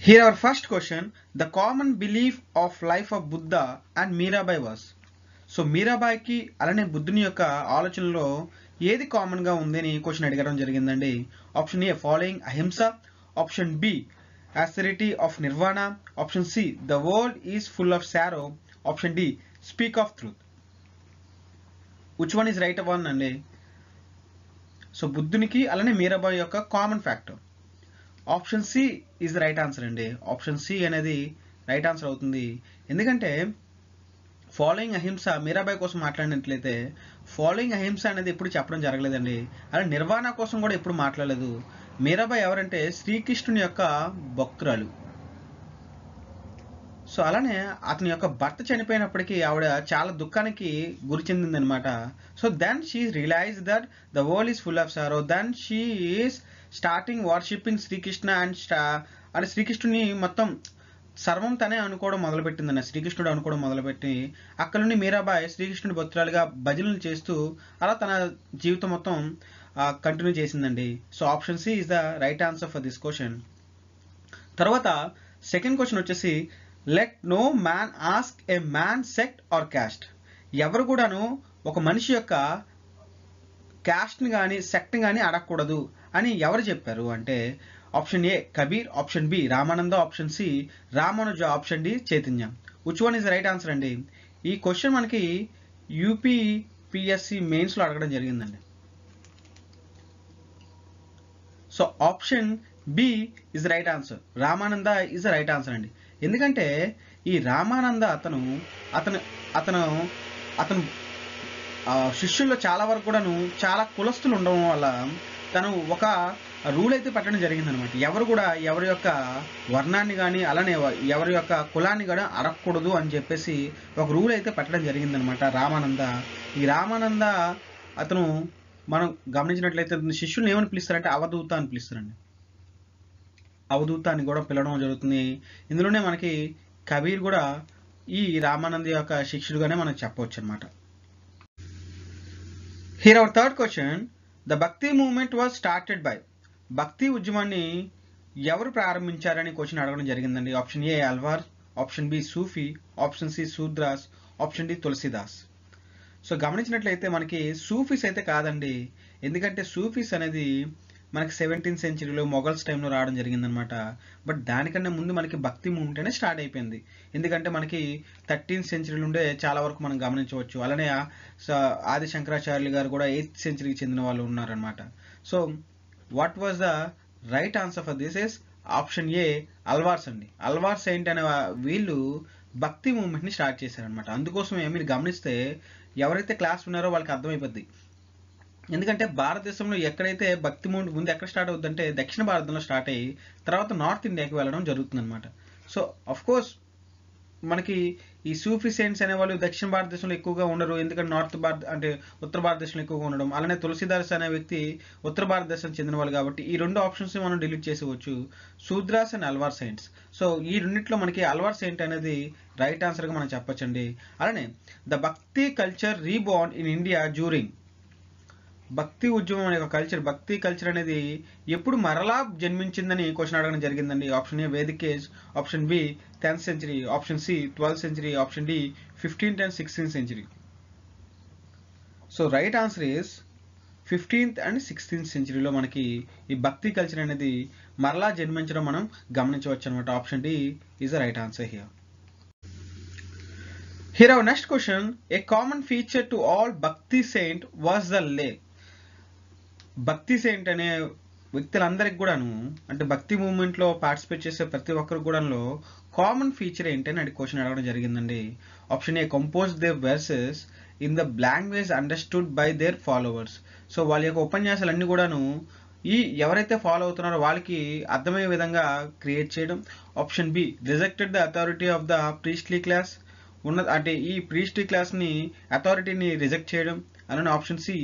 Here our first question, the common belief of life of Buddha and Mirabai was. So మీరాబాయికి అలానే బుద్ధుని యొక్క ఆలోచనలో ఏది కామన్ గా ఉందని క్వశ్చన్ అడగడం జరిగిందండి. Option A following ahimsa, option B austerity of nirvana, option C the world is full of sorrow, option D speak of truth. Which one is right one అండి? సో బుద్ధునికి అలానే మీరాబాయి యొక్క common factor option C is the right answer అండి. Option C అనేది right answer అవుతుంది. ఎందుకంటే following అహింస మీరాబాయి కోసం మాట్లాడినట్లయితే ఫాలోయింగ్ అహింస అనేది ఎప్పుడు చెప్పడం జరగలేదండి. అలా నిర్వాణ కోసం కూడా ఎప్పుడు మాట్లాడలేదు. మీరాబాయి ఎవరంటే శ్రీకృష్ణుని యొక్క భక్తురాలు. సో అలానే అతని యొక్క భర్త చనిపోయినప్పటికీ ఆవిడ చాలా దుఃఖానికి గురి చెందిందనమాట. So then she realise that the world is full of sorrow. Then she is starting worshipping Srikrishna and శ్రీకృష్ణుని మొత్తం సర్వం తనే అనుకోవడం మొదలుపెట్టిందన్న, శ్రీకృష్ణుడు అనుకోవడం మొదలుపెట్టి అక్కడ నుండి మీరాబాయి శ్రీకృష్ణుడి భక్తురాలుగా భజనలు చేస్తూ అలా తన జీవితం మొత్తం కంటిన్యూ చేసిందండి. So option C is the right answer for this question. తర్వాత సెకండ్ క్వశ్చన్ వచ్చేసి, let no man ask a man sect or caste. ఎవరు కూడాను ఒక మనిషి యొక్క క్యాస్ట్ని కానీ సెక్ట్ని కానీ అడగకూడదు అని ఎవరు చెప్పారు అంటే option A Kabir, option B Ramananda, option C Ramanuja, option D Chaitanya. Which one is right answer అండి? ఈ క్వశ్చన్ మనకి యూపీపీఎస్సి మెయిన్స్లో అడగడం జరిగిందండి. So option B is right answer. Ramananda is the right answer అండి. ఎందుకంటే ఈ రామానంద అతను అతను అతను అతను శిష్యుల్లో చాలా వరకు కూడాను చాలా కులస్తులు ఉండడం వల్ల తను ఒక రూల్ అయితే పెట్టడం జరిగిందనమాట. ఎవరు కూడా ఎవరి యొక్క వర్ణాన్ని కానీ అలానే ఎవరి యొక్క కులాన్ని కూడా అడగకూడదు అని చెప్పేసి ఒక రూల్ అయితే పెట్టడం జరిగిందనమాట రామానంద. ఈ రామానంద అతను మనం గమనించినట్లయితే శిష్యుల్ని ఏమని పిలుస్తారంటే అవధూత అని పిలుస్తారండి. అవధూత అని కూడా పిలవడం జరుగుతుంది. ఇందులోనే మనకి కబీర్ కూడా ఈ రామానంద యొక్క శిష్యుడుగానే మనం చెప్పవచ్చు అనమాట. Here our third question, the Bhakti movement was started by. భక్తి ఉద్యమాన్ని ఎవరు ప్రారంభించారని క్వశ్చన్ అడగడం జరిగిందండి. Option a Alvar, option b Sufi, option c Shudras, option D Tulsidas. So గమనించినట్లయితే మనకి సూఫీస్ అయితే కాదండి. ఎందుకంటే సూఫీస్ అనేది మనకి 17th సెంచరీలో మొఘల్స్ టైంలో రావడం జరిగిందనమాట. బట్ దానికన్నా ముందు మనకి భక్తి మూవ్మెంట్ అనేది స్టార్ట్ అయిపోయింది. ఎందుకంటే మనకి 13th సెంచరీ నుండే చాలా వరకు మనం గమనించవచ్చు. అలానే ఆది శంకరాచార్యులు గారు కూడా 8th సెంచరీకి చెందిన వాళ్ళు ఉన్నారనమాట. So what was the right answer for this is option a Alvars అండి. అల్వార్స్ ఏంటనే వీళ్ళు భక్తి మూవ్మెంట్ని స్టార్ట్ చేశారనమాట. అందుకోసమే మీరు గమనిస్తే ఎవరైతే క్లాస్ ఉన్నారో వాళ్ళకి అర్థమైపోద్ది. ఎందుకంటే భారతదేశంలో ఎక్కడైతే భక్తి మూవ్మెంట్ ముందు ఎక్కడ స్టార్ట్ అవుతుందంటే దక్షిణ భారతంలో స్టార్ట్ అయ్యి తర్వాత నార్త్ ఇండియాకి వెళ్ళడం జరుగుతుంది అనమాట. సో అఫ్ కోర్స్ మనకి ఈ సూఫీ సెయింట్స్ అనేవాళ్ళు దక్షిణ భారతదేశంలో ఎక్కువగా ఉండరు. ఎందుకంటే ఉత్తర భారతదేశంలో ఎక్కువగా ఉండడం. అలానే తులసిదాస్ అనే వ్యక్తి ఉత్తర భారతదేశం చెందిన వాళ్ళు కాబట్టి ఈ రెండు ఆప్షన్స్ మనం డిలీట్ చేసేవచ్చు, Shudras and Alvar saints. So ఈ రెండింటిలో మనకి అల్వార్ సెయింట్ అనేది రైట్ ఆన్సర్గా మనం చెప్పొచ్చండి. అలానే the bhakti culture reborn in India during. Bhakti ఉద్యమం అనే కల్చర్, భక్తి కల్చర్ అనేది ఎప్పుడు మరలా జన్మించిందని క్వశ్చన్ అడగడం జరిగిందండి. Option A Vedic age, option B 10th century, option C 12th century, option D 15th and 16th century. So right answer is 15th and 16th సెంచరీలో మనకి ఈ భక్తి కల్చర్ అనేది మరలా జన్మించడం మనం గమనించవచ్చు అనమాట. Option D is the right answer here. Here our next question, a common feature to all Bhakti saint was the lay. భక్తి సెయింట్ అనే వ్యక్తులందరికి కూడాను అంటే భక్తి మూవ్మెంట్లో పార్టిసిపేట్ చేసే ప్రతి ఒక్కరికి కూడాను కామన్ ఫీచర్ ఏంటని అది క్వశ్చన్ అడగడం జరిగిందండి. Option A compose their verses in the language understood by their followers. So వాళ్ళ యొక్క ఉపన్యాసాలన్నీ కూడాను ఎవరైతే ఫాలో అవుతున్నారో వాళ్ళకి అర్థమయ్యే విధంగా క్రియేట్ చేయడం. Option B rejected the authority of the priestly class. అంటే ఈ ప్రీస్ట్లీ క్లాస్ని అథారిటీని రిజెక్ట్ చేయడం. అలానే option C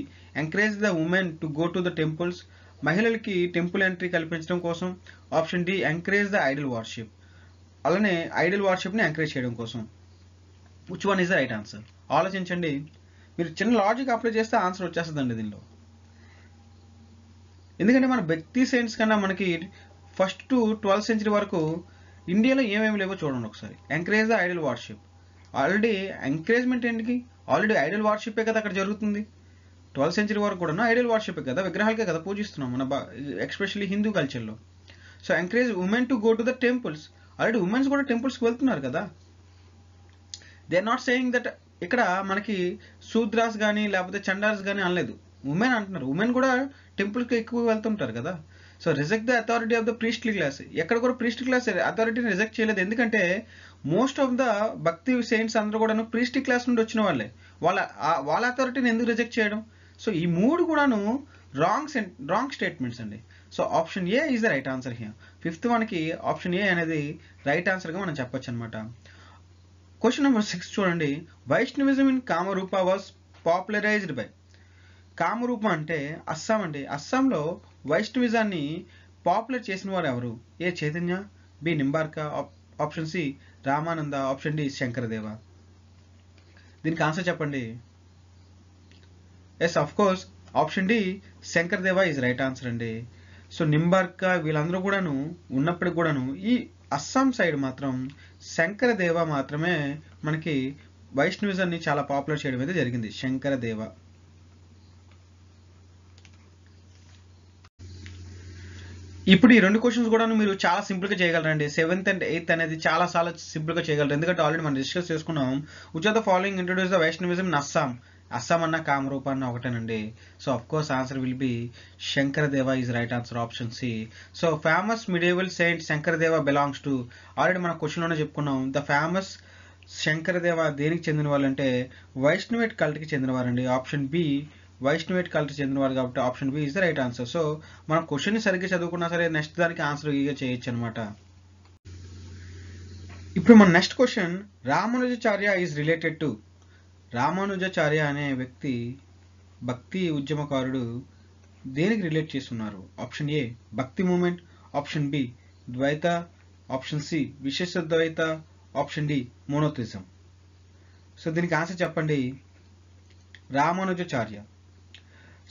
encourage the women to go to the temples. మహిళలకి టెంపుల్ ఎంట్రీ కల్పించడం కోసం. Option D encourage the idol worship. అలానే ఐడల్ వార్షిప్ని ఎంకరేజ్ చేయడం కోసం. Which one is the right answer? ఆలోచించండి. మీరు చిన్న లాజిక్ అప్లై చేస్తే ఆన్సర్ వచ్చేస్తుందండి దీనిలో. ఎందుకంటే మన భక్తి సెయింట్స్ కన్నా మనకి ఫస్ట్ టు 12th సెంచరీ వరకు ఇండియాలో ఏమేమి లేవో చూడండి ఒకసారి. Encourage the idol worship. Already encouragement ఏంటికి? ఆల్రెడీ ఐడల్ వార్షిప్పే కదా అక్కడ జరుగుతుంది. 12th century వరకు కూడా ఐడల్ వార్షిప్ కదా, విగ్రహాలకే కదా పూజిస్తున్నాం మన ఎక్స్పెషల్లీ హిందూ కల్చర్లో. So encourage women to go to the temples. Already womens కూడా టెంపుల్స్కి వెళ్తున్నారు కదా. They are not saying that ఇక్కడ మనకి శూద్రాస్ కానీ లేకపోతే చండార్స్ కానీ అనలేదు, ఉమెన్ అంటున్నారు. ఉమెన్ కూడా టెంపుల్కి ఎక్కువ వెళ్తుంటారు కదా. So reject the authority of the priestly class. ఎక్కడ కూడా ప్రీస్ట్లీ క్లాస్ అథారిటీని రిజెక్ట్ చేయలేదు. ఎందుకంటే మోస్ట్ ఆఫ్ ద భక్తి సెయింట్స్ అందరూ కూడా ప్రీస్ట్లీ క్లాస్ నుండి వచ్చిన వాళ్ళే. వాళ్ళ అథారిటీని ఎందుకు రిజెక్ట్ చేయడం? సో ఈ మూడు కూడాను రాంగ్ స్టేట్మెంట్స్ అండి. So option A is the right answer here. 5th మనకి ఆప్షన్ ఏ అనేది రైట్ ఆన్సర్గా మనం చెప్పొచ్చు అనమాట. క్వశ్చన్ నెంబర్ 6 చూడండి. Vaishnavism in Kamarupa was popularised by. Kamarupa అంటే అస్సాం అండి. అస్సాంలో వైష్ణవిజాన్ని పాపులర్ చేసిన వారు ఎవరు? A Chaitanya, b Nimbarka, option C Ramananda, option d Shankaradeva. దీనికి ఆన్సర్ చెప్పండి. Yes, of course option d Shankaradeva is right answer అండి. సో నింబార్క వీళ్ళందరూ కూడాను ఉన్నప్పటికి కూడాను ఈ అస్సాం సైడ్ మాత్రం శంకరదేవ మాత్రమే మనకి వైష్ణవిజాన్ని చాలా పాపులర్ చేయడం అయితే జరిగింది. శంకరదేవ. ఇప్పుడు ఈ 2 క్వశ్చన్స్ కూడా మీరు చాలా సింపుల్గా చేయగలరండి. 7th and 8th అనేది చాలా సింపుల్గా చేయగలరు. ఎందుకంటే ఆల్రెడీ మనం డిస్కస్ చేసుకున్నాం. Which of the following introduce the Vaishnavism in Assam. Assam అన్న కామరూప అన్న ఒకటేనండి. So of course answer will be Shankaradeva is right answer, option c. So famous medieval saint Shankaradeva belongs to. Already మన క్వశ్చన్లోనే చెప్పుకున్నాం. ద ఫేమస్ శంకరదేవ దేనికి చెందిన వాళ్ళు అంటే వైష్ణవేట్ కల్ట్కి చెందినవారండి. ఆప్షన్ బి వైష్ణవేట్ కల్ట్ చెందినవారు కాబట్టి option B is the right answer. So మనం క్వశ్చన్ సరిగ్గా చదువుకున్నా సరే నెక్స్ట్ దానికి ఆన్సర్ ఈగా చేయొచ్చు అనమాట. ఇప్పుడు మన next question, Ramanujacharya is related to. Ramanujacharya అనే వ్యక్తి భక్తి ఉద్యమకారుడు దేనికి రిలేట్ చేస్తున్నారు? ఆప్షన్ ఏ భక్తి మూమెంట్, ఆప్షన్ బి ద్వైత, ఆప్షన్ సి విశిష్ట ద్వైత, ఆప్షన్ డి మోనోథిజం. సో దీనికి ఆన్సర్ చెప్పండి. రామానుజాచార్య.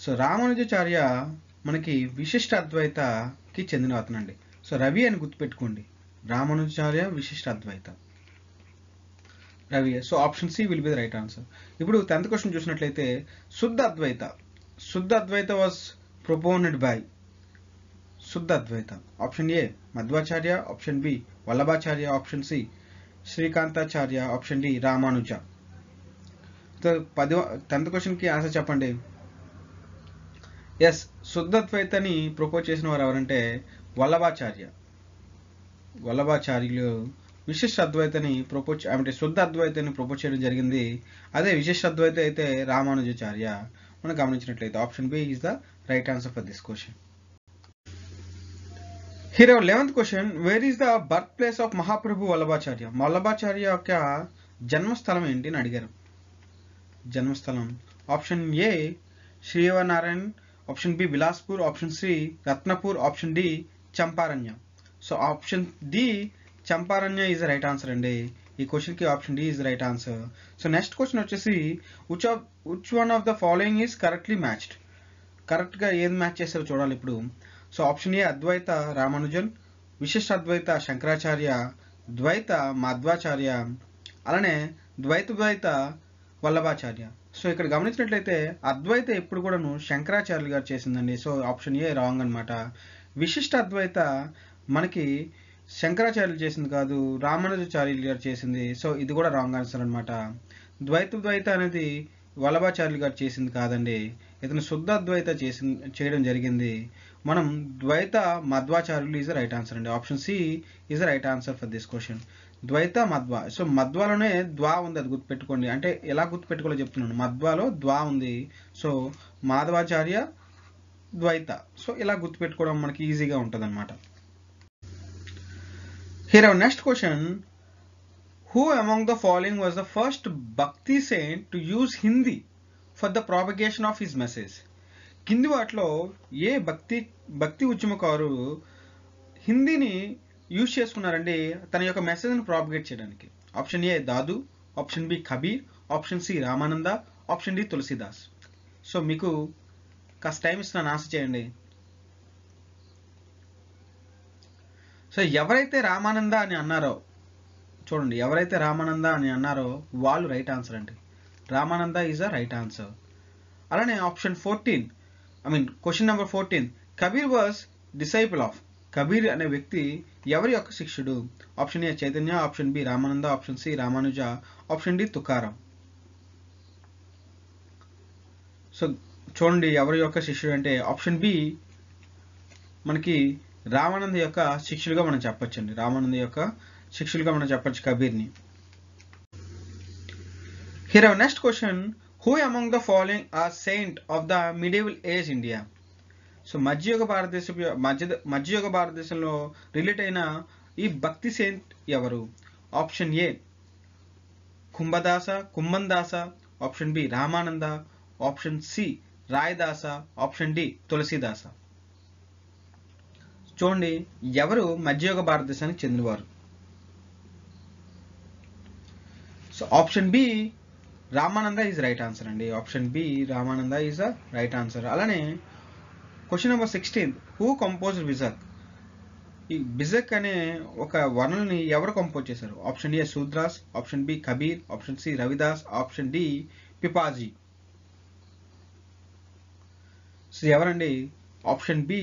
సో రామానుజాచార్య మనకి విశిష్ట అద్వైతకి చెందిన అతనండి. సో రవి అని గుర్తుపెట్టుకోండి. రామానుజాచార్య విశిష్ట అద్వైత, రవి. So option C will be the right answer. ఇప్పుడు 10th క్వశ్చన్ చూసినట్లయితే శుద్ధ అద్వైత. శుద్ధ అద్వైత was proponed by. Shuddha Advaita option A Madhvacharya, option B Vallabhacharya, option C Srikantacharya, option D Ramanuja. So 10th క్వశ్చన్కి ఆన్సర్ చెప్పండి. ఎస్, శుద్ధ అద్వైతని ప్రపోజ్ చేసిన వారు ఎవరంటే వల్లభాచార్య. వల్లభాచార్యులు విశిష్ట అద్వైతని అంటే శుద్ధ అద్వైతని ప్రపోజ్ చేయడం జరిగింది. అదే విశిష్ట అద్వైత అయితే రామానుజాచార్య. మనం గమనించినట్లయితే option B is the right answer for this question. Here 11th question, where is the birth place of Mahaprabhu Vallabhacharya. Vallabhacharya యొక్క జన్మస్థలం ఏంటి అని అడిగారు. జన్మస్థలం option A Srivanarayan, option B Bilaspur, option C Ratnapur, option D Champaranya. So option D Champaranya is right answer అండి. ఈ question option D is right answer. So next question వచ్చేసి which one of the following is correctly matched. కరెక్ట్గా ఏది match చేస్తారో చూడాలి ఇప్పుడు. So option ఏ అద్వైత రామానుజన్, విశిష్ట అద్వైత శంకరాచార్య, ద్వైత మాధ్వాచార్య, అలానే ద్వైత వల్లభాచార్య. సో ఇక్కడ గమనించినట్లయితే అద్వైత ఎప్పుడు కూడాను శంకరాచార్యులు గారు చేసిందండి. సో ఆప్షన్ ఏ రాంగ్ అనమాట. విశిష్ట అద్వైత మనకి శంకరాచార్యులు చేసింది కాదు, రామానుజాచార్యులు గారు చేసింది. సో ఇది కూడా రాంగ్ ఆన్సర్ అనమాట. ద్వైత అనేది వల్లభాచార్యులు గారు చేసింది కాదండి. ఇతను శుద్ధ అద్వైత చేయడం జరిగింది. మనం ద్వైత మధ్వాచార్యులు ఈజ్ రైట్ ఆన్సర్ అండి. Option C is right answer for this question. Dvaita Madhva. So మధ్వాలోనే ద్వా ఉంది, అది గుర్తుపెట్టుకోండి. అంటే ఎలా గుర్తుపెట్టుకోవాలో చెప్తున్నాను. మధ్వాలో ద్వా ఉంది. సో మాధవాచార్య ద్వైత. సో ఇలా గుర్తుపెట్టుకోవడం మనకి ఈజీగా ఉంటుంది అనమాట. Here our next question, who among the following was the first bhakti saint to use Hindi for the propagation of his message. కింది వాటిలో ఏ భక్తి ఉద్యమకారు హిందీని యూజ్ చేసుకున్నారండి తన యొక్క మెసేజ్ని ప్రాపగేట్ చేయడానికి? Option A Dadu, option B Kabir, option C Ramananda, option D Tulsidas. So మీకు కాస్త టైం ఇస్తున్నాను, ఆన్సర్ చేయండి. సో ఎవరైతే రామానంద అని అన్నారో చూడండి, ఎవరైతే రామానంద అని అన్నారో వాళ్ళు రైట్ ఆన్సర్ అండి. Ramananda is a right answer. అలానే option 14, question number 14, Kabir was disciple of. Kabir అనే వ్యక్తి ఎవరి యొక్క శిష్యుడు? Option A Chaitanya, option B Ramananda, option C Ramanuja, option D Tukaram. So చూడండి, ఎవరి యొక్క శిష్యుడు అంటే ఆప్షన్ బి మనకి రామానంద యొక్క శిష్యులుగా మనం చెప్పొచ్చండి. రామానంద యొక్క శిష్యులుగా మనం చెప్పొచ్చు కబీర్ని. Here our next question, who among the following are saint of the medieval age India? So మధ్యయుగ భారతదేశంలో రిలేట్ అయిన ఈ భక్తి సెయింట్ ఎవరు? Option A Kumbhandasa, option B Ramananda, option C Rayadasa, option D Tulsidasa. చూడండి, ఎవరు మధ్యయుగ భారతదేశానికి చెందినవారు? So option B Ramananda is right answer అండి. Option B Ramananda is a right answer. అలానే question number 16, who composed Bijak? ఈ బిజక్ అనే ఒక వర్ణల్ని ఎవరు కంపోజ్ చేశారు? ఆప్షన్ ఏ శూద్రాస్, option B Kabir, option C Ravidas, option D Pipaji. So ఎవరండి? Option B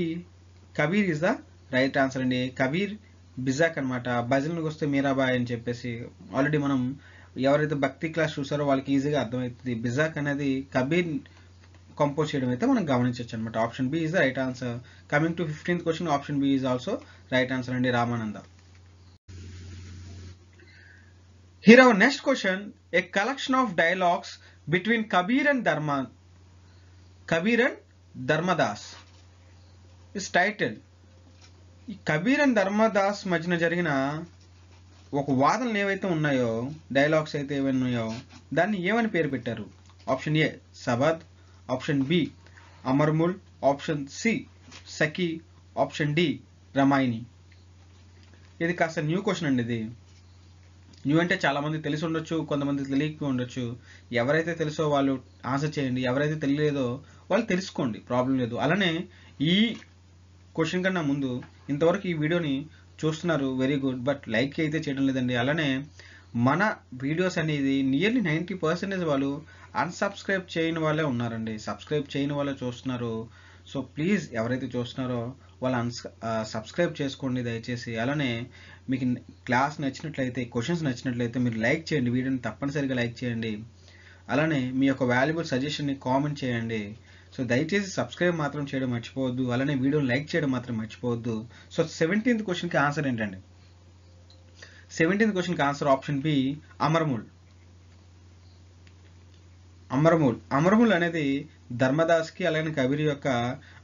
Kabir is the right answer అండి. కబీర్ బిజాక్ అనమాట. భజనలకు వస్తే మీరాబాయ్ అని చెప్పేసి ఆల్రెడీ మనం ఎవరైతే భక్తి క్లాస్ చూసారో వాళ్ళకి ఈజీగా అర్థమవుతుంది. బిజాక్ అనేది కబీర్ కంపోజ్ చేయడం అయితే మనం గమనించవచ్చు అనమాట. Option B is the right answer. Coming to 15th question, option B is also right answer అండి, Ramananda. Here our next question, a collection of dialogues between Kabir and Dharmadas is titled. ఈ Kabir and Dharmodas మధ్యన జరిగిన ఒక వాదనలు ఏవైతే ఉన్నాయో, dialogues అయితే ఏవైనా ఉన్నాయో, దాన్ని ఏమని పేరు పెట్టారు? Option A Sabad, option B Amarmul, option C Sakhi, option D Ramaini. ఇది కాస్త న్యూ క్వశ్చన్ అండి. ఇది న్యూ అంటే చాలా మంది తెలిసి ఉండొచ్చు, కొంతమంది తెలియక ఉండొచ్చు. ఎవరైతే తెలుసో వాళ్ళు ఆన్సర్ చేయండి, ఎవరైతే తెలియలేదో వాళ్ళు తెలుసుకోండి, ప్రాబ్లం లేదు. అలానే ఈ క్వశ్చన్ కన్నా ముందు ఇంతవరకు ఈ వీడియోని చూస్తున్నారు, వెరీ గుడ్, బట్ లైక్ అయితే చేయడం లేదండి. అలానే మన వీడియోస్ అనేది నియర్లీ 90% వాళ్ళు అన్సబ్స్క్రైబ్ చేయని వాళ్ళే ఉన్నారండి. సబ్స్క్రైబ్ చేయని వాళ్ళే చూస్తున్నారు. సో ప్లీజ్ ఎవరైతే చూస్తున్నారో వాళ్ళు సబ్స్క్రైబ్ చేసుకోండి దయచేసి. అలానే మీకు క్లాస్ నచ్చినట్లయితే, క్వశ్చన్స్ నచ్చినట్లయితే మీరు లైక్ చేయండి, వీడియోని తప్పనిసరిగా లైక్ చేయండి. అలానే మీ యొక్క వాల్యుబుల్ సజెషన్ని కామెంట్ చేయండి. సో దయచేసి సబ్స్క్రైబ్ మాత్రం చేయడం మర్చిపోవద్దు. అలానే వీడియోని లైక్ చేయడం మాత్రం మర్చిపోవద్దు. సో 17th క్వశ్చన్కి ఆన్సర్ ఏంటండి? 17th క్వశ్చన్కి ఆన్సర్ ఆప్షన్ బి అమర్ముల్. అమర్ముల్ అనేది ధర్మదాస్కి అలానే కబీర్ యొక్క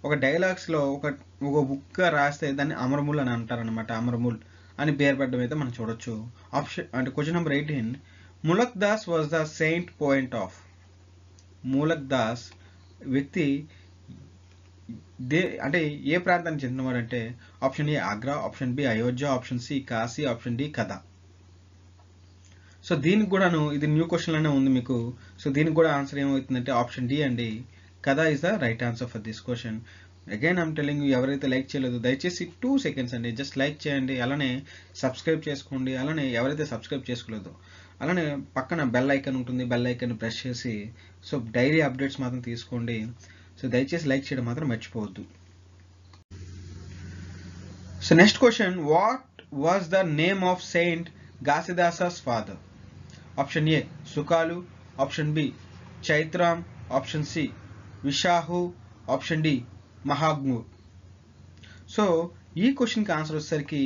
ఒక డైలాగ్స్లో ఒక బుక్ రాస్తే దాన్ని అమర్ముల్ అని అంటారనమాట. అమర్ముల్ అని పేరు పెట్టడం అయితే మనం చూడొచ్చు. ఆప్షన్ అంటే question number 18, Maluk Das was the saint poet of. Maluk Das వ్యక్తి అంటే ఏ ప్రాంతానికి చెందినవాడు అంటే option A Agra, option B Ayodhya, option C Kashi, option D కథ. సో దీనికి కూడాను ఇది న్యూ క్వశ్చన్ లోనే ఉంది మీకు. సో దీనికి కూడా ఆన్సర్ ఏమవుతుందంటే ఆప్షన్ డి అండి, కథ is the right answer for this question. Again I'm telling you, ఎవరైతే లైక్ చేయలేదు దయచేసి 2 seconds అండి, జస్ట్ లైక్ చేయండి. అలానే సబ్స్క్రైబ్ చేసుకోండి. అలానే ఎవరైతే సబ్స్క్రైబ్ చేసుకోలేదో అలానే పక్కన బెల్ ఐకాన్ ఉంటుంది, బెల్ ఐకాన్ ప్రెస్ చేసి సో డైలీ అప్డేట్స్ మాత్రం తీసుకోండి. సో దయచేసి లైక్ చేయడం మాత్రం మర్చిపోవద్దు. So next question, what was the name of saint Ghasidas's father? Option A Sukalu, option B Chaitram, option C Vishahu, option D Mahangu. So ఈ క్వశ్చన్కి ఆన్సర్ వచ్చేసరికి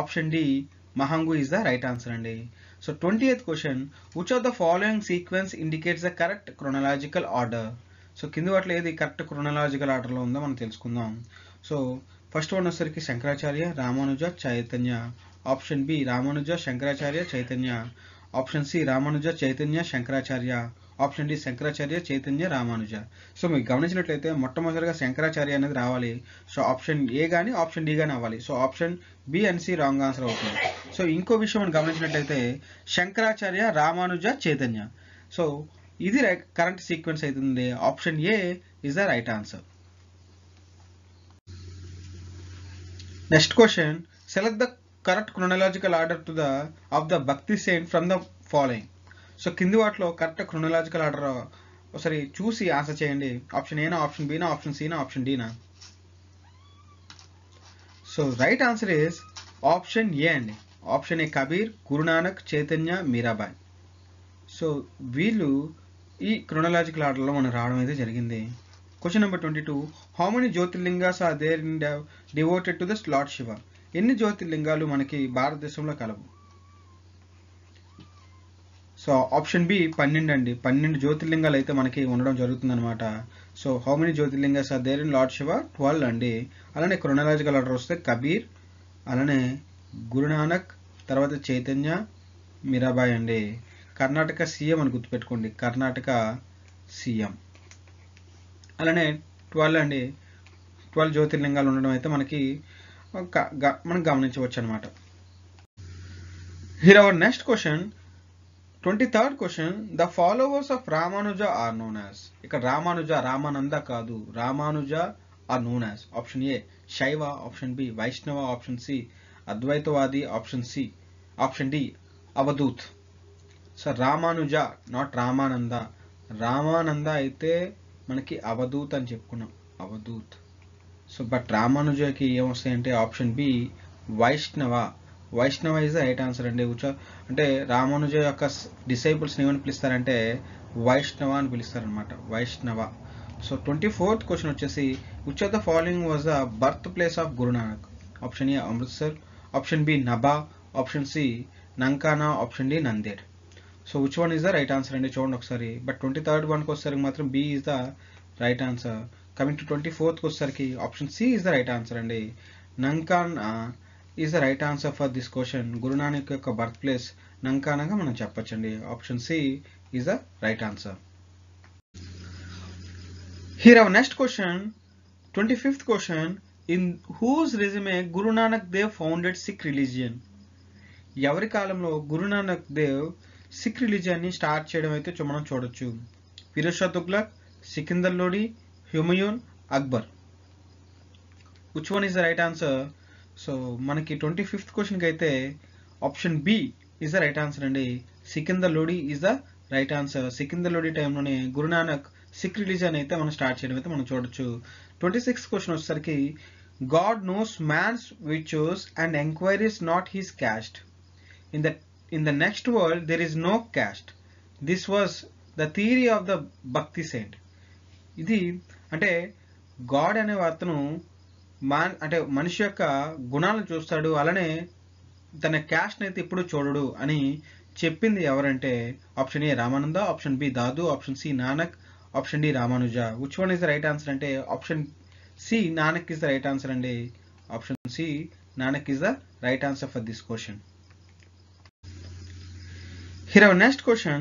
option D Mahangu is the right answer అండి. So 20th question, which of the following sequence indicates the correct chronological order? So కింది వాటిలో ఏది correct chronological ఆర్డర్లో ఉందో మనం తెలుసుకుందాం. సో ఫస్ట్ వన్ వచ్చేసరికి Shankaracharya, Ramanuja, Chaitanya. Option B Ramanuja, Shankaracharya, Chaitanya. Option C Ramanuja, Chaitanya, Shankaracharya. Option D Shankaracharya, Chaitanya, Ramanuja. So మీకు గమనించినట్లయితే మొట్టమొదటిగా శంకరాచార్య అనేది రావాలి. సో ఆప్షన్ ఏ కానీ ఆప్షన్ డి కానీ అవ్వాలి. So option B and C wrong answer అవుతుంది. సో ఇంకో విషయం మనం గమనించినట్లయితే శంకరాచార్య, రామానుజ, చైతన్య. సో ఇది కరెక్ట్ సీక్వెన్స్ అవుతుంది. Option A is the right answer. Next question, select the correct chronological order of the bhakti saint from the following. So కింది వాటిలో correct chronological order ఒకసారి చూసి ఆన్సర్ చేయండి. ఆప్షన్ ఏనా, ఆప్షన్ బీనా, ఆప్షన్ సీనా, ఆప్షన్ డీనా? So right answer is option A అండి. Option A Kabir, Guru Nanak, Chaitanya, Meerabai. So వీళ్ళు ఈ క్రొనలాజికల్ ఆర్డర్లో మనం రావడం అయితే జరిగింది. Question number 22. How many jyotirlingas are there in devoted to the lord Shiva? ఎన్ని జ్యోతిర్లింగాలు మనకి భారతదేశంలో కలవు? సో ఆప్షన్ బి 12 అండి. 12 జ్యోతిర్లింగాలు అయితే మనకి ఉండడం జరుగుతుంది అనమాట. So how many jyotirlingas are there in lord Shiva? 12 అండి. అలానే క్రొనలాజికల్ ఆర్డర్ వస్తే కబీర్, అలానే గురునానక్, తర్వాత చైతన్య, మీరాబాయ్ అండి. కర్ణాటక సీఎం అని గుర్తుపెట్టుకోండి, కర్ణాటక సీఎం. అలానే 12 అండి. 12 జ్యోతిర్లింగాలు ఉండడం అయితే మనకి మనం గమనించవచ్చు అనమాట. Here our next question, 23rd question. The followers of Ramanuja are known as. ఇక్కడ రామానుజ, రామానంద కాదు, Ramanuja are known as. Option A Shaiva, option B Vaishnava, option C Advaitavadi, option D Avadhut. So Ramanuja, not Ramananda. Ramananda అయితే మనకి అవధూత్ అని చెప్పుకున్నాం, అవధూత్. సో బట్ రామానుజకి ఏమొస్తాయంటే option B Vaishnava. Vaishnava is the right answer అండి. అంటే రామానుజ యొక్క డిసైపుల్స్ని ఏమని పిలుస్తారంటే వైష్ణవ అని పిలుస్తారనమాట, వైష్ణవ. సో 24th క్వశ్చన్ వచ్చేసి, which of the following was the birth place of Guru Nanak? Option A Amritsar, option B Nabha, option C Nankana, option D Nanded. So which one is the right answer అండి చూడండి ఒకసారి. బట్ 23rd వన్కి వచ్చేసరికి మాత్రం B is the right answer. Coming to 24th వచ్చేసరికి option C is the right answer అండి. Nankana is the right answer for this question. Guru Nanak యొక్క birth place నంకానాగా మనం చెప్పొచ్చండి. Option C is the right answer. Here our next question, 25th question. In whose regime Guru Nanak Dev founded Sikh religion? ఎవరి కాలంలో Guru Nanak Dev Sikh religion ని start చేయడం అయితే మనం చూడొచ్చు. Firoz Shah Tughlaq, Sikandar Lodi, Humayun, Akbar. Which one is the right answer? So మనకి 25th క్వశ్చన్కి అయితే option B is the right answer అండి. Sikandar Lodi is the right answer. Sikandar Lodi టైంలోనే గురునానక్ సిక్ రిలీజియన్ అయితే మనం స్టార్ట్ చేయడం అయితే మనం చూడొచ్చు. 26th క్వశ్చన్ వచ్చేసరికి, గాడ్ నోస్ మ్యాన్స్ విచోస్ and enquiries not his caste. In the next world there is no caste. This was the theory of the Bhakti saint. ఇది అంటే గాడ్ అనే అతను అంటే మనిషి యొక్క గుణాలను చూస్తాడు, అలానే తన క్యాస్ట్ అయితే ఇప్పుడు చూడడు అని చెప్పింది ఎవరంటే option A Ramananda, option B Dadu, option C Nanak, option D Ramanuja. Which one is the right answer అంటే option C Nanak is the right answer అండి. Option C Nanak is the right answer for this question. Here our next question,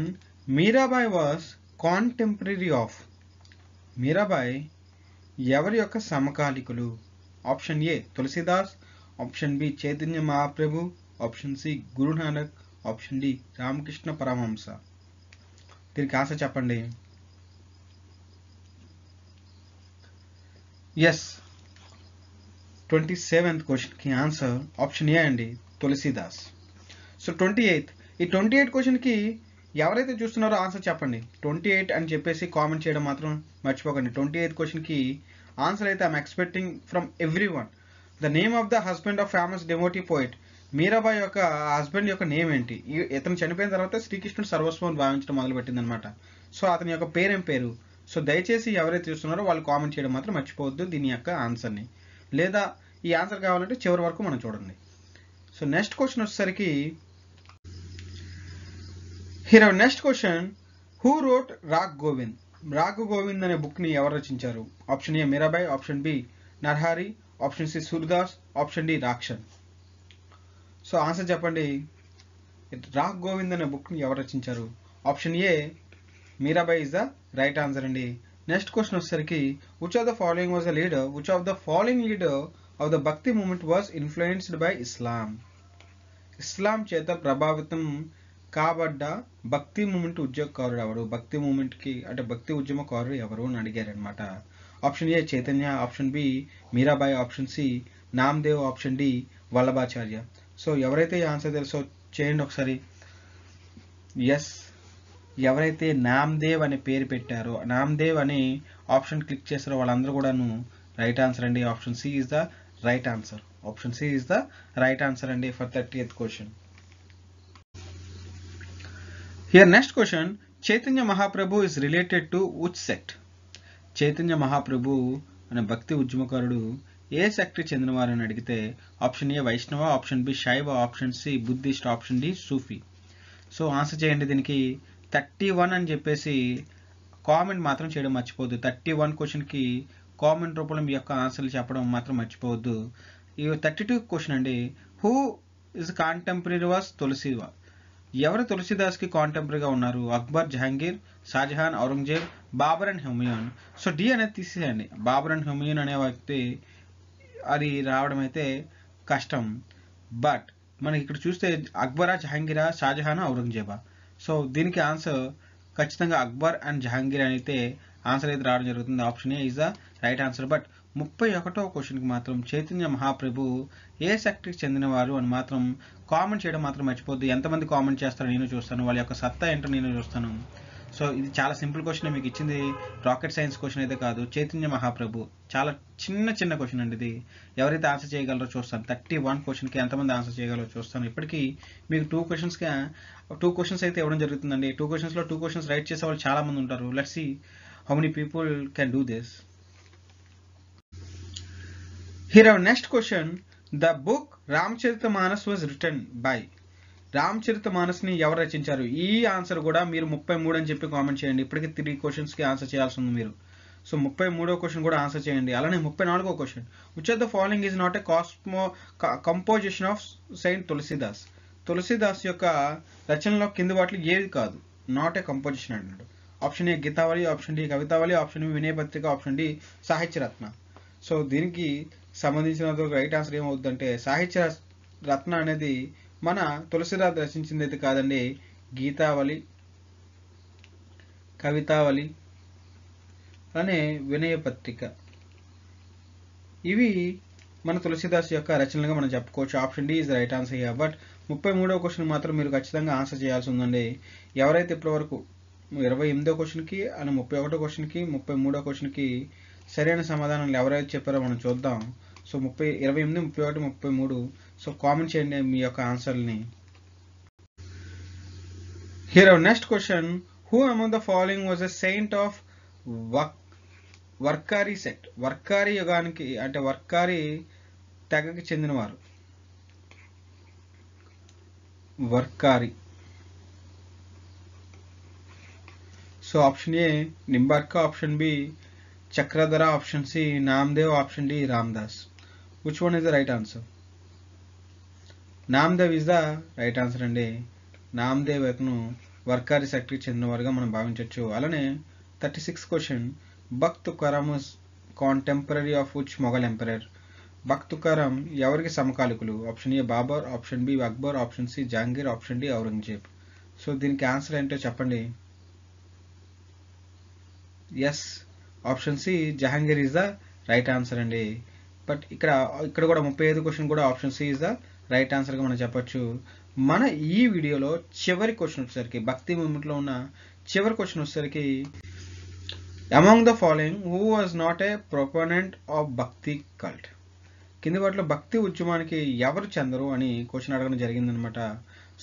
Mirabai was contemporary of. Mirabai ఎవరి యొక్క సమకాలికులు? Option A Tulsidas, option B Chaitanya Mahaprabhu, option C Guru Nanak, option D Ramakrishna Paramahansa. దీనికి answer చెప్పండి. Yes, 27th క్వశ్చన్కి answer option A అండి, Tulsidas. So 28th, ఈ 28 క్వశ్చన్కి ఎవరైతే చూస్తున్నారో ఆన్సర్ చెప్పండి. 28 అని చెప్పేసి కామెంట్ చేయడం మాత్రం మర్చిపోకండి. 28th క్వశ్చన్కి ఆన్సర్ అయితే I'm expecting from every one. The name of the husband of famous devotee poet. Mirabai యొక్క హస్బెండ్ యొక్క నేమ్ ఏంటి? ఇతను చనిపోయిన తర్వాత శ్రీకృష్ణుడు సర్వస్వం భావించడం మొదలుపెట్టింది అనమాట. సో అతని యొక్క పేరేం పేరు? సో దయచేసి ఎవరైతే చూస్తున్నారో వాళ్ళు కామెంట్ చేయడం మాత్రం మర్చిపోవద్దు దీని యొక్క ఆన్సర్ని. లేదా ఈ ఆన్సర్ కావాలంటే చివరి వరకు మనం చూడండి. సో నెక్స్ట్ క్వశ్చన్ వచ్చేసరికి, here our next question, who wrote Raag Govind? Raag Govind అనే బుక్ ని ఎవరు రచించారు? Option A Meerabai, option B Narhari, option C Surdas, option D రాక్షన్. సో ఆన్సర్ చెప్పండి. రాగ్ గోవింద్ అనే బుక్ ని ఎవరు రచించారు? Option A Meerabai is the right answer అండి. నెక్స్ట్ క్వశ్చన్ వచ్చేసరికి, which of the following was the leader? Which of the following leader of the Bhakti movement was influenced by Islam? ఇస్లాం చేత ప్రభావితం కాబడ్డ భక్తి మూమెంట్ ఉద్యోగకారుడు ఎవరు? భక్తి మూమెంట్ కి అంటే భక్తి ఉద్యమకారుడు ఎవరు అని అడిగారు అనమాట. Option A Chaitanya, option B Mirabai, option C Namdev, option D Vallabhacharya. So ఎవరైతే ఈ ఆన్సర్ తెలుసో చేయండి ఒకసారి. ఎస్, ఎవరైతే నామ్దేవ్ అనే పేరు పెట్టారో, నామ్దేవ్ అని ఆప్షన్ క్లిక్ చేస్తారో వాళ్ళందరూ కూడాను రైట్ ఆన్సర్ అండి. Option C is the right answer. Option C is the right answer అండి for 30th question. Here next question, Chaitanya Mahaprabhu is related to which sect? Chaitanya Mahaprabhu అనే భక్తి ఉద్యమకారుడు ఏ సెక్ట్కి చెందినవారు అని అడిగితే option A Vaishnava, option B Shaiva, option C Buddhist, option D Sufi. So answer చేయండి. దీనికి 31 అని చెప్పేసి కామెంట్ మాత్రం చేయడం మర్చిపోవద్దు. 31 క్వశ్చన్కి కామెంట్ రూపంలో మీ యొక్క ఆన్సర్లు చెప్పడం మాత్రం మర్చిపోవద్దు. ఈ 32 క్వశ్చన్ అండి, who is contemporary was Tulsidas? ఎవరు తులసిదాస్కి కాంటెంపరీగా ఉన్నారు? Akbar, Jahangir, Shahjahan, Aurangzeb, Babur and Humayun. So D అనేది తీసేయండి. బాబర్ అండ్ హుమయూన్ అనే వ్యక్తి అది రావడం అయితే కష్టం. బట్ మనకి ఇక్కడ చూస్తే అక్బరా, జహాంగీరా, షాజహాన్, ఔరంగజేబా. సో దీనికి ఆన్సర్ ఖచ్చితంగా అక్బర్ అండ్ జహాంగీర్ అయితే ఆన్సర్ అయితే రావడం జరుగుతుంది. Option A is the right answer. But 31వ క్వశ్చన్కి మాత్రం చైతన్య మహాప్రభు ఏ సెక్ట్కి చెందినవారు అని మాత్రం కామెంట్ చేయడం మాత్రం మర్చిపోద్దు. ఎంతమంది కామెంట్ చేస్తారో నేను చూస్తాను, వాళ్ళ యొక్క సత్తా ఏంటో నేను చూస్తాను. సో ఇది చాలా సింపుల్ క్వశ్చన్, మీకు ఇచ్చింది రాకెట్ సైన్స్ క్వశ్చన్ అయితే కాదు. చైతన్య మహాప్రభు చాలా చిన్న క్వశ్చన్ అండి. ఇది ఎవరైతే ఆన్సర్ చేయగలరో చూస్తాను. 31 క్వశ్చన్కి ఎంతమంది ఆన్సర్ చేయగలరో చూస్తాను. ఇప్పటికీ మీకు 2 క్వశ్చన్స్ అయితే ఇవ్వడం జరుగుతుందండి. 2 క్వశ్చన్స్లో 2 క్వశ్చన్స్ రైట్ చేసే వాళ్ళు చాలా మంది ఉంటారు. Let's see how many people can do this. Here our next question, the book Ramcharitamanas was written by. రామచరితమానస్ని ఎవరు రచించారు? ఈ ఆన్సర్ కూడా మీరు 33 అని చెప్పి కామెంట్ చేయండి. ఇప్పటికీ 3 క్వశ్చన్స్కి ఆన్సర్ చేయాల్సి ఉంది మీరు. సో 33వ క్వశ్చన్ కూడా ఆన్సర్ చేయండి. అలానే 34వ question, which of the following is not a composition of saint Tulsidas? Tulsidas యొక్క రచనలో కింది వాటిలో ఏది కాదు, నాట్ ఏ కంపోజిషన్ అంటున్నాడు. Option A Gitavali, option D Kavitavali, option B Vinayapatrika, option D Sahityaratna. So దీనికి సంబంధించిన రైట్ ఆన్సర్ ఏమవుతుందంటే సాహిత్య రత్న అనేది మన తులసిదాస్ రచించింది అయితే కాదండి. గీతావళి, కవితావళి అనే వినయపత్రిక, ఇవి మన తులసిదాస్ యొక్క రచనలుగా మనం చెప్పుకోవచ్చు. Option D is right answer here. But 38వ క్వశ్చన్ మాత్రం మీరు ఖచ్చితంగా ఆన్సర్ చేయాల్సి ఉందండి. ఎవరైతే ఇప్పటివరకు 28వ క్వశ్చన్కి అండ్ 31వ క్వశ్చన్కి 33వ క్వశ్చన్కి సరైన సమాధానాలు ఎవరైతే చెప్పారో మనం చూద్దాం. సో 28, 31, 33. సో కామెంట్ చేయండి మీ యొక్క ఆన్సర్ని. Here our next question, who among the following was a saint of Warkari sect? Warkari యుగానికి అంటే వర్కారీ తెగకి చెందినవారు. Warkari. So option A Nimbarka, option B Chakradhara, option C Namdev, option D Ramdas. Which one is the right answer? Namdev is the right answer అండి. నామ్దేవ్ అతను వర్కారీ సెక్టర్కి చెందినవారుగా మనం భావించవచ్చు. అలానే 36 question, Bhakt Tukaram contemporary of which Mughal emperor? Bhakt Tukaram ఎవరికి సమకాలికులు? Option A Babar, option B Akbar, option C Jahangir, option D Aurangzeb. So దీనికి answer ఏంటో చెప్పండి. Yes, option C Jahangir is the right answer అండి. బట్ ఇక్కడ కూడా 35 క్వశ్చన్ కూడా option C is the right ఆన్సర్గా మనం చెప్పొచ్చు. మన ఈ వీడియోలో చివరి క్వశ్చన్ వచ్చేసరికి, భక్తి మూమెంట్లో ఉన్న చివరి క్వశ్చన్ వచ్చేసరికి, among the following who was not a proponent of భక్తి కల్ట్? కింది వాటిలో భక్తి ఉద్యమానికి ఎవరు చెందరు అని క్వశ్చన్ అడగడం జరిగిందనమాట.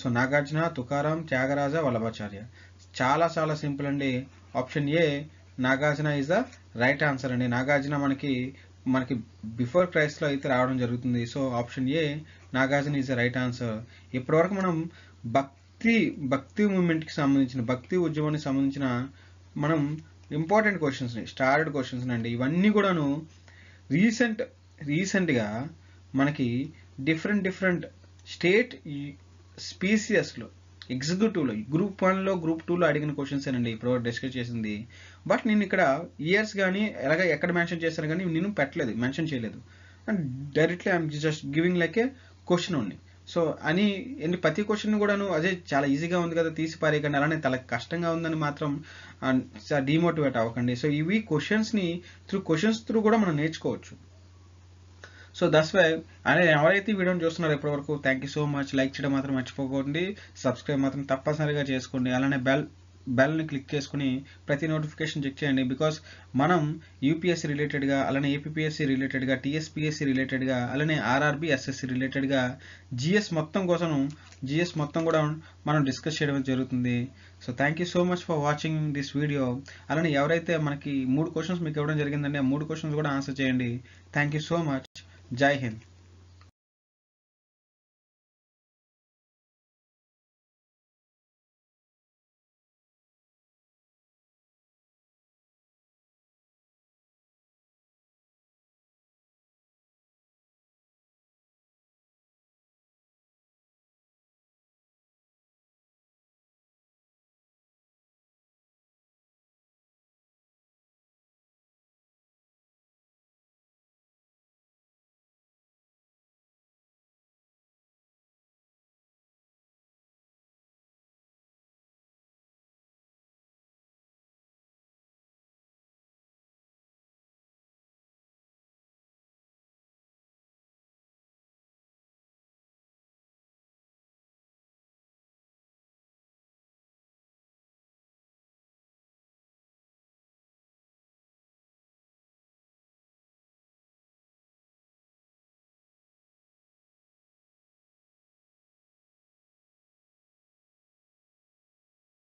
సో నాగార్జున, తుకారాం, త్యాగరాజ, వల్లభాచార్య. చాలా సింపుల్ అండి. Option A Nagarjuna is the right answer అండి. నాగార్జున మనకి బిఫోర్ క్రైస్ట్లో అయితే రావడం జరుగుతుంది. So option A Nagarjuna is the right answer. ఇప్పటివరకు మనం భక్తి మూమెంట్కి సంబంధించిన, భక్తి ఉద్యమానికి సంబంధించిన మనం ఇంపార్టెంట్ క్వశ్చన్స్ని, స్టార్డ్ క్వశ్చన్స్ అండి. ఇవన్నీ కూడాను రీసెంట్గా మనకి డిఫరెంట్ స్టేట్ స్పీసియస్లో ఎగ్జిక్యూటివ్లో గ్రూప్ 1లో గ్రూప్ 2లో అడిగిన క్వశ్చన్స్ అండి ఇప్పుడు డిస్కస్ చేసింది. బట్ నేను ఇక్కడ ఇయర్స్ కానీ ఎక్కడ మెన్షన్ చేశాను కానీ నేను పెట్టలేదు, మెన్షన్ చేయలేదు. And directly I'm just giving like A question only. So అని ప్రతి క్వశ్చన్ కూడాను అదే చాలా ఈజీగా ఉంది కదా తీసి పారేయకండి, అలానే చాలా కష్టంగా ఉందని మాత్రం డిమోటివేట్ అవ్వకండి. సో ఇవి క్వశ్చన్స్ త్రూ కూడా మనం నేర్చుకోవచ్చు. సో దట్స్ వై అనే ఎవరైతే ఈ వీడియోని చూస్తున్నారో ఇప్పటివరకు thank you so much. Like చేయడం మాత్రం మర్చిపోకండి, సబ్స్క్రైబ్ మాత్రం తప్పనిసరిగా చేసుకోండి, అలానే బెల్ని క్లిక్ చేసుకుని ప్రతి నోటిఫికేషన్ చెక్ చేయండి. బికాస్ మనం యూపీఎస్సీ రిలేటెడ్గా, అలానే ఏపీఎస్సీ రిలేటెడ్గా, టీఎస్పీఎస్సీ రిలేటెడ్గా, అలానే ఆర్ఆర్బీ ఎస్ఎస్సీ రిలేటెడ్గా జిఎస్ మొత్తం కూడా మనం డిస్కస్ చేయడం జరుగుతుంది. So thank you so much for watching this video. అలానే ఎవరైతే మనకి 3 క్వశ్చన్స్ మీకు ఇవ్వడం జరిగిందండి, ఆ 3 క్వశ్చన్స్ కూడా ఆన్సర్ చేయండి. Thank you so much. జై హింద్.